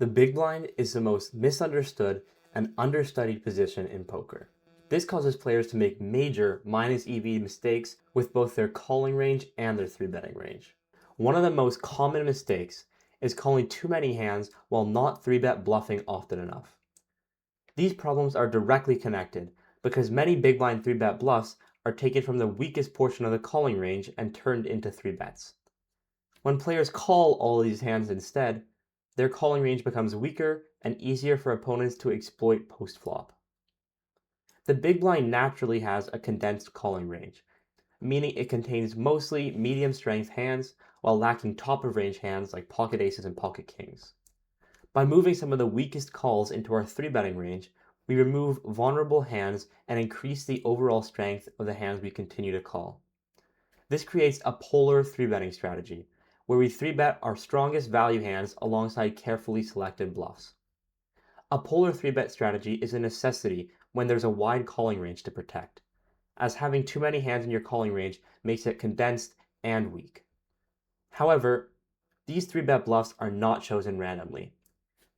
The big blind is the most misunderstood and understudied position in poker. This causes players to make major minus EV mistakes with both their calling range and their 3-betting range. One of the most common mistakes is calling too many hands while not 3-bet bluffing often enough. These problems are directly connected because many big blind 3-bet bluffs are taken from the weakest portion of the calling range and turned into 3-bets. When players call all of these hands instead, their calling range becomes weaker and easier for opponents to exploit post-flop. The big blind naturally has a condensed calling range, meaning it contains mostly medium-strength hands while lacking top-of-range hands like pocket aces and pocket kings. By moving some of the weakest calls into our 3-betting range, we remove vulnerable hands and increase the overall strength of the hands we continue to call. This creates a polar 3-betting strategy, where we 3-bet our strongest value hands alongside carefully selected bluffs. A polar 3-bet strategy is a necessity when there's a wide calling range to protect, as having too many hands in your calling range makes it condensed and weak. However, these 3-bet bluffs are not chosen randomly.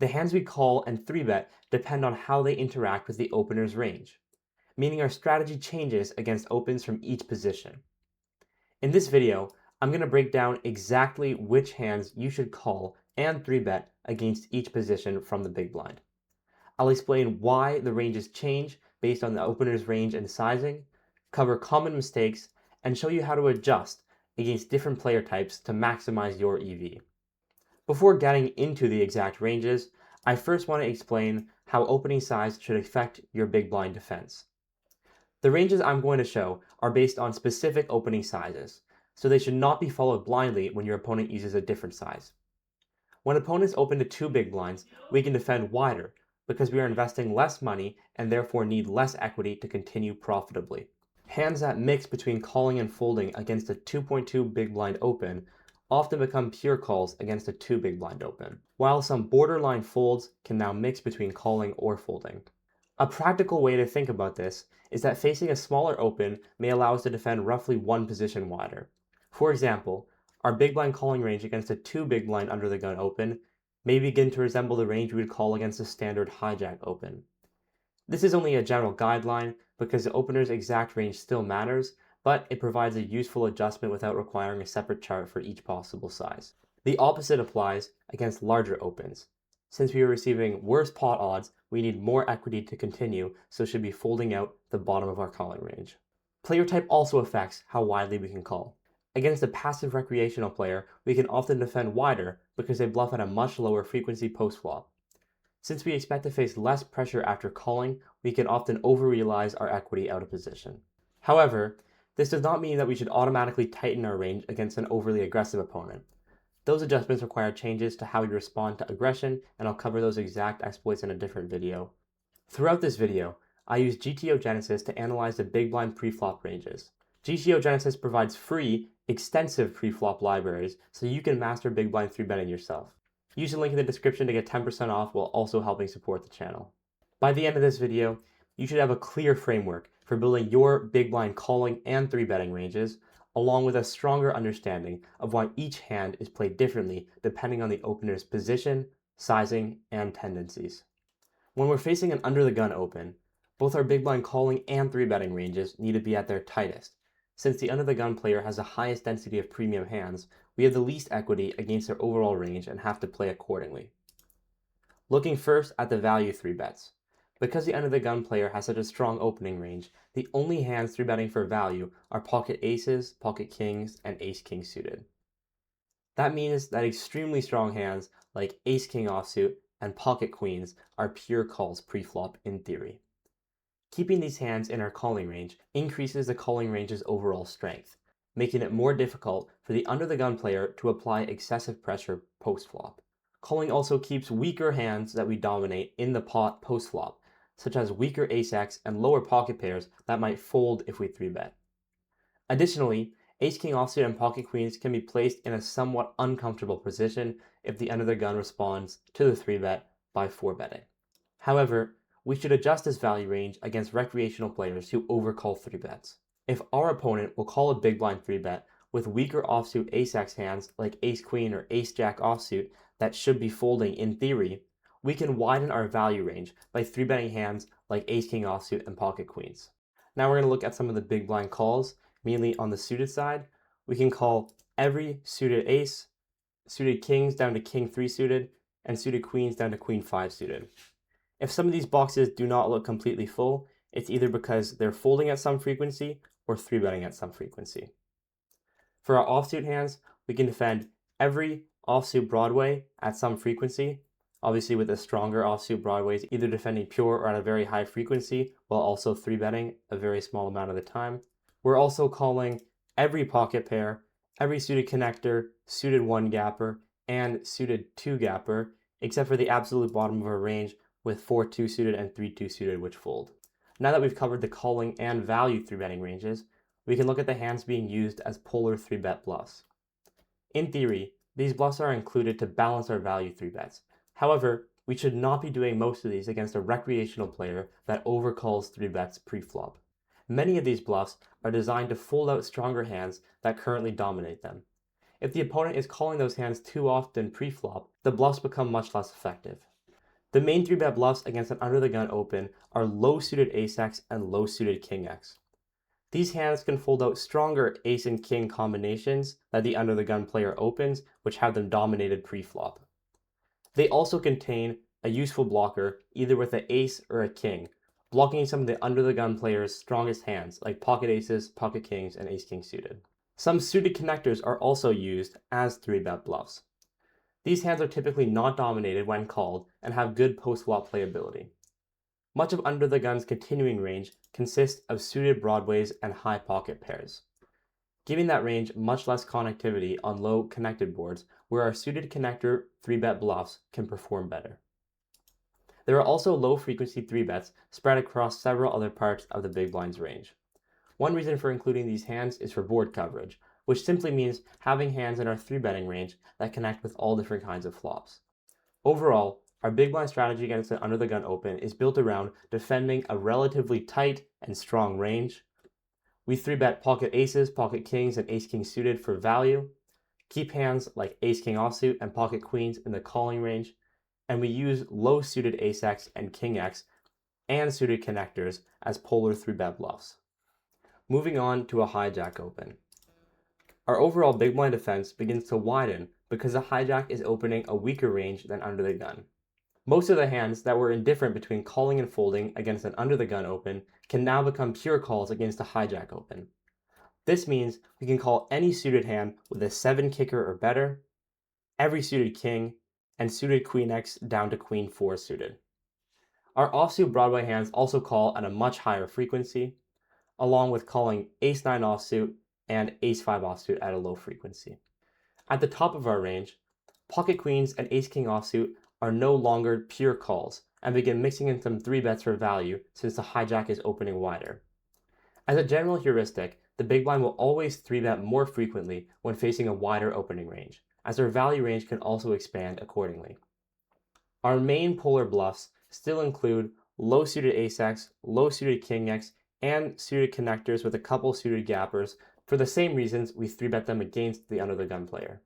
The hands we call and 3-bet depend on how they interact with the opener's range, meaning our strategy changes against opens from each position. In this video, I'm going to break down exactly which hands you should call and 3-bet against each position from the big blind. I'll explain why the ranges change based on the opener's range and sizing, cover common mistakes, and show you how to adjust against different player types to maximize your EV. Before getting into the exact ranges, I first want to explain how opening size should affect your big blind defense. The ranges I'm going to show are based on specific opening sizes, so they should not be followed blindly when your opponent uses a different size. When opponents open to 2 big blinds, we can defend wider because we are investing less money and therefore need less equity to continue profitably. Hands that mix between calling and folding against a 2.2 big blind open often become pure calls against a 2 big blind open, while some borderline folds can now mix between calling or folding. A practical way to think about this is that facing a smaller open may allow us to defend roughly 1 position wider. For example, our big blind calling range against a 2 big blind under the gun open may begin to resemble the range we would call against a standard hijack open. This is only a general guideline because the opener's exact range still matters, but it provides a useful adjustment without requiring a separate chart for each possible size. The opposite applies against larger opens. Since we are receiving worse pot odds, we need more equity to continue, so should be folding out the bottom of our calling range. Player type also affects how widely we can call. Against a passive recreational player, we can often defend wider because they bluff at a much lower frequency post-flop. Since we expect to face less pressure after calling, we can often over-realize our equity out of position. However, this does not mean that we should automatically tighten our range against an overly aggressive opponent. Those adjustments require changes to how we respond to aggression, and I'll cover those exact exploits in a different video. Throughout this video, I use GTO Genesis to analyze the big blind preflop ranges. GTO Genesis provides free, extensive preflop libraries so you can master big blind 3-betting yourself. Use the link in the description to get 10% off while also helping support the channel. By the end of this video, you should have a clear framework for building your big blind calling and 3-betting ranges, along with a stronger understanding of why each hand is played differently depending on the opener's position, sizing, and tendencies. When we're facing an under-the-gun open, both our big blind calling and 3-betting ranges need to be at their tightest. Since the under-the-gun player has the highest density of premium hands, we have the least equity against their overall range and have to play accordingly. Looking first at the value 3-bets. Because the under-the-gun player has such a strong opening range, the only hands 3-betting for value are pocket aces, pocket kings, and ace-king suited. That means that extremely strong hands like ace-king offsuit and pocket queens are pure calls pre-flop in theory. Keeping these hands in our calling range increases the calling range's overall strength, making it more difficult for the under-the-gun player to apply excessive pressure post-flop. Calling also keeps weaker hands that we dominate in the pot post-flop, such as weaker ace-x and lower pocket pairs that might fold if we 3-bet. Additionally, ace-king offsuit and pocket queens can be placed in a somewhat uncomfortable position if the under-the-gun responds to the 3-bet by 4-betting. However, we should adjust this value range against recreational players who overcall 3-bets. If our opponent will call a big blind 3-bet with weaker offsuit ace-x hands like ace-queen or ace-jack offsuit that should be folding in theory, we can widen our value range by 3-betting hands like ace-king offsuit and pocket queens. Now we're going to look at some of the big blind calls, mainly on the suited side. We can call every suited ace, suited kings down to king 3 suited, and suited queens down to queen 5 suited. If some of these boxes do not look completely full, it's either because they're folding at some frequency or 3-betting at some frequency. For our offsuit hands, we can defend every offsuit Broadway at some frequency, obviously with the stronger offsuit Broadways either defending pure or at a very high frequency while also 3-betting a very small amount of the time. We're also calling every pocket pair, every suited connector, suited 1-gapper, and suited 2-gapper, except for the absolute bottom of our range with 4-2 suited and 3-2 suited which fold. Now that we've covered the calling and value 3-betting ranges, we can look at the hands being used as polar 3-bet bluffs. In theory, these bluffs are included to balance our value 3-bets. However, we should not be doing most of these against a recreational player that overcalls 3-bets pre-flop. Many of these bluffs are designed to fold out stronger hands that currently dominate them. If the opponent is calling those hands too often pre-flop, the bluffs become much less effective. The main 3-bet bluffs against an under-the-gun open are low-suited ace-x and low-suited king-x. These hands can fold out stronger ace and king combinations that the under-the-gun player opens, which have them dominated pre-flop. They also contain a useful blocker, either with an ace or a king, blocking some of the under-the-gun player's strongest hands, like pocket aces, pocket kings, and ace-king suited. Some suited connectors are also used as 3-bet bluffs. These hands are typically not dominated when called and have good post-flop playability. Much of under-the-gun's continuing range consists of suited broadways and high pocket pairs, giving that range much less connectivity on low connected boards where our suited connector 3-bet bluffs can perform better. There are also low-frequency 3-bets spread across several other parts of the big blind's range. One reason for including these hands is for board coverage, which simply means having hands in our 3-betting range that connect with all different kinds of flops. Overall, our big blind strategy against an under-the-gun open is built around defending a relatively tight and strong range. We 3-bet pocket aces, pocket kings, and ace-king suited for value, keep hands like ace-king offsuit and pocket queens in the calling range, and we use low-suited ace-x and king-x and suited connectors as polar 3-bet bluffs. Moving on to a hijack open. Our overall big blind defense begins to widen because the hijack is opening a weaker range than under the gun. Most of the hands that were indifferent between calling and folding against an under-the-gun open can now become pure calls against a hijack open. This means we can call any suited hand with a 7 kicker or better, every suited king, and suited queen x down to queen 4 suited. Our offsuit Broadway hands also call at a much higher frequency, along with calling ace-9 offsuit and ace-5 offsuit at a low frequency. At the top of our range, pocket queens and ace-king offsuit are no longer pure calls and begin mixing in some 3-bets for value since the hijack is opening wider. As a general heuristic, the big blind will always 3-bet more frequently when facing a wider opening range, as their value range can also expand accordingly. Our main polar bluffs still include low-suited ace-x, low-suited king-x, and suited connectors with a couple suited gappers for the same reasons we 3-bet them against the under-the-gun player.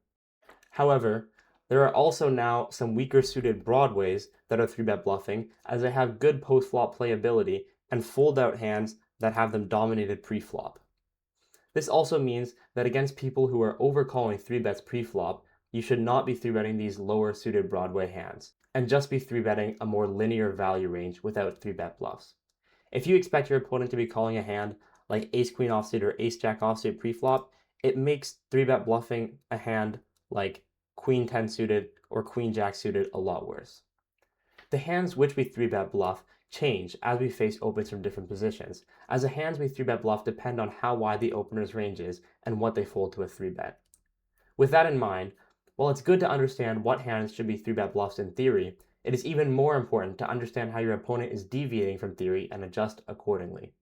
However, there are also now some weaker suited broadways that are 3-bet bluffing, as they have good post-flop playability and fold-out hands that have them dominated pre-flop. This also means that against people who are overcalling 3-bets pre-flop, you should not be 3-betting these lower suited Broadway hands, and just be 3-betting a more linear value range without 3-bet bluffs. If you expect your opponent to be calling a hand like ace-queen offsuit or ace-jack offsuit pre-flop, it makes 3-bet bluffing a hand like queen 10 suited or queen jack suited a lot worse. The hands which we 3-bet bluff change as we face opens from different positions, as the hands we 3-bet bluff depend on how wide the opener's range is and what they fold to a 3-bet. With that in mind, while it's good to understand what hands should be 3-bet bluffs in theory, it is even more important to understand how your opponent is deviating from theory and adjust accordingly.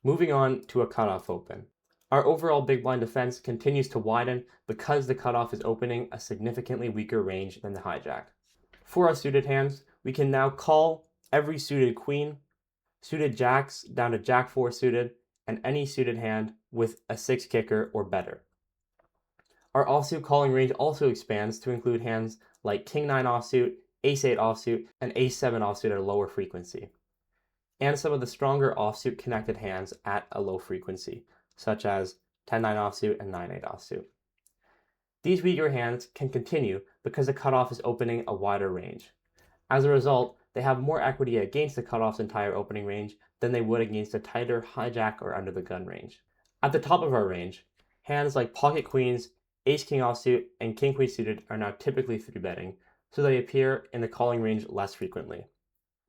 Moving on to a cutoff open. Our overall big blind defense continues to widen because the cutoff is opening a significantly weaker range than the hijack. For our suited hands, we can now call every suited queen, suited jacks down to jack 4 suited, and any suited hand with a 6 kicker or better. Our offsuit calling range also expands to include hands like king 9 offsuit, ace-8 offsuit, and ace-7 offsuit at a lower frequency, and some of the stronger offsuit connected hands at a low frequency, such as 10-9 offsuit and 9-8 offsuit. These weaker hands can continue because the cutoff is opening a wider range. As a result, they have more equity against the cutoff's entire opening range than they would against a tighter hijack or under the gun range. At the top of our range, hands like pocket queens, ace-king offsuit, and king-queen suited are now typically 3-betting, so they appear in the calling range less frequently.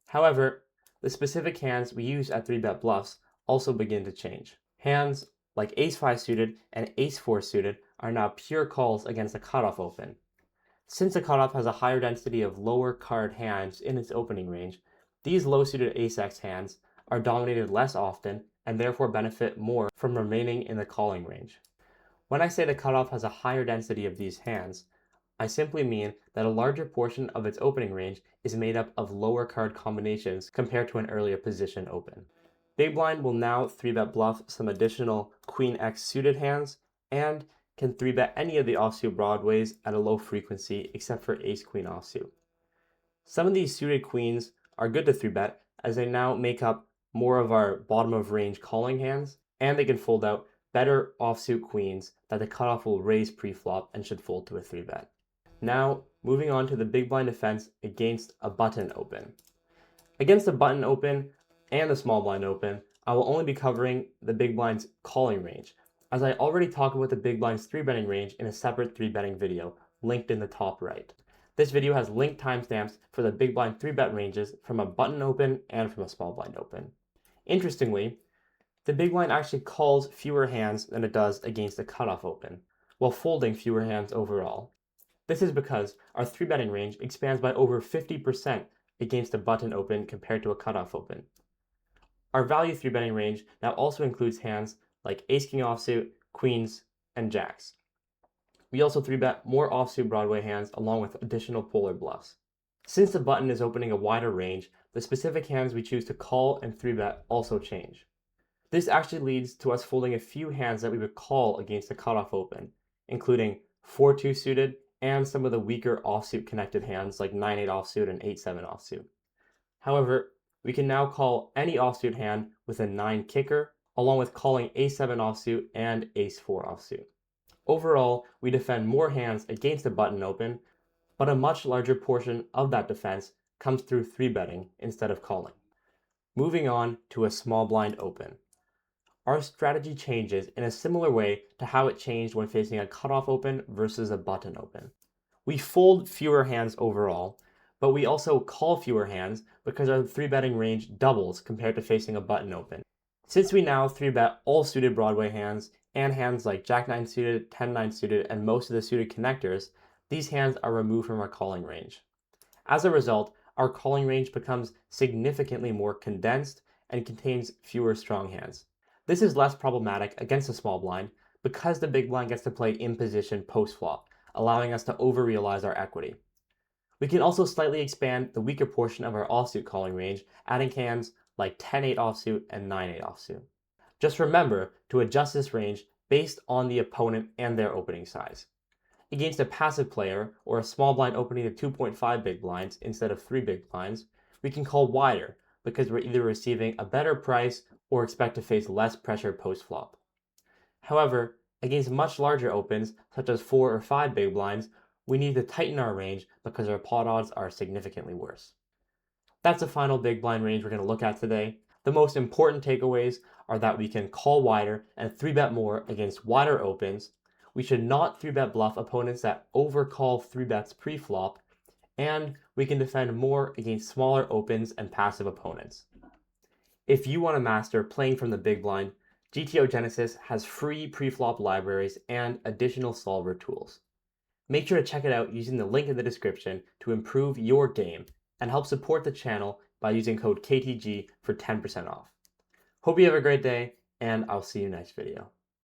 However, the specific hands we use at 3-bet bluffs also begin to change. Hands like ace-5 suited and ace-4 suited are now pure calls against the cutoff open. Since the cutoff has a higher density of lower card hands in its opening range, these low-suited ace-x hands are dominated less often and therefore benefit more from remaining in the calling range. When I say the cutoff has a higher density of these hands, I simply mean that a larger portion of its opening range is made up of lower card combinations compared to an earlier position open. Big Blind will now 3-bet bluff some additional Queen X suited hands and can 3-bet any of the offsuit broadways at a low frequency except for ace-queen offsuit. Some of these suited queens are good to 3-bet as they now make up more of our bottom of range calling hands, and they can fold out better offsuit queens that the cutoff will raise pre-flop and should fold to a 3-bet. Now, moving on to the big blind defense against a button open. Against the button open and the small blind open, I will only be covering the big blind's calling range, as I already talked about the big blind's 3-betting range in a separate 3-betting video, linked in the top right. This video has linked timestamps for the big blind 3-bet ranges from a button open and from a small blind open. Interestingly, the big blind actually calls fewer hands than it does against the cutoff open, while folding fewer hands overall. This is because our 3-betting range expands by over 50% against a button open compared to a cutoff open. Our value 3-betting range now also includes hands like ace-king offsuit, queens, and jacks. We also 3-bet more offsuit Broadway hands along with additional polar bluffs. Since the button is opening a wider range, the specific hands we choose to call and 3-bet also change. This actually leads to us folding a few hands that we would call against the cutoff open, including 4-2 suited and some of the weaker offsuit connected hands like 9-8 offsuit and 8-7 offsuit. However, we can now call any offsuit hand with a 9 kicker, along with calling ace-7 offsuit and ace-4 offsuit. Overall, we defend more hands against the button open, but a much larger portion of that defense comes through 3-betting instead of calling. Moving on to a small blind open. Our strategy changes in a similar way to how it changed when facing a cutoff open versus a button open. We fold fewer hands overall, but we also call fewer hands because our 3-betting range doubles compared to facing a button open. Since we now 3-bet all suited Broadway hands and hands like Jack-9 suited, 10-9 suited, and most of the suited connectors, these hands are removed from our calling range. As a result, our calling range becomes significantly more condensed and contains fewer strong hands. This is less problematic against the small blind because the big blind gets to play in position post-flop, allowing us to over-realize our equity. We can also slightly expand the weaker portion of our offsuit calling range, adding hands like 10-8 offsuit and 9-8 offsuit. Just remember to adjust this range based on the opponent and their opening size. Against a passive player or a small blind opening to 2.5 big blinds instead of 3 big blinds, we can call wider because we're either receiving a better price or expect to face less pressure post-flop. However, against much larger opens, such as 4 or 5 big blinds, we need to tighten our range because our pot odds are significantly worse. That's the final big blind range we're going to look at today. The most important takeaways are that we can call wider and 3-bet more against wider opens. We should not 3-bet bluff opponents that overcall 3-bets pre-flop, and we can defend more against smaller opens and passive opponents. If you want to master playing from the big blind, GTO Genesis has free pre-flop libraries and additional solver tools. Make sure to check it out using the link in the description to improve your game and help support the channel by using code KTG for 10% off. Hope you have a great day, and I'll see you next video.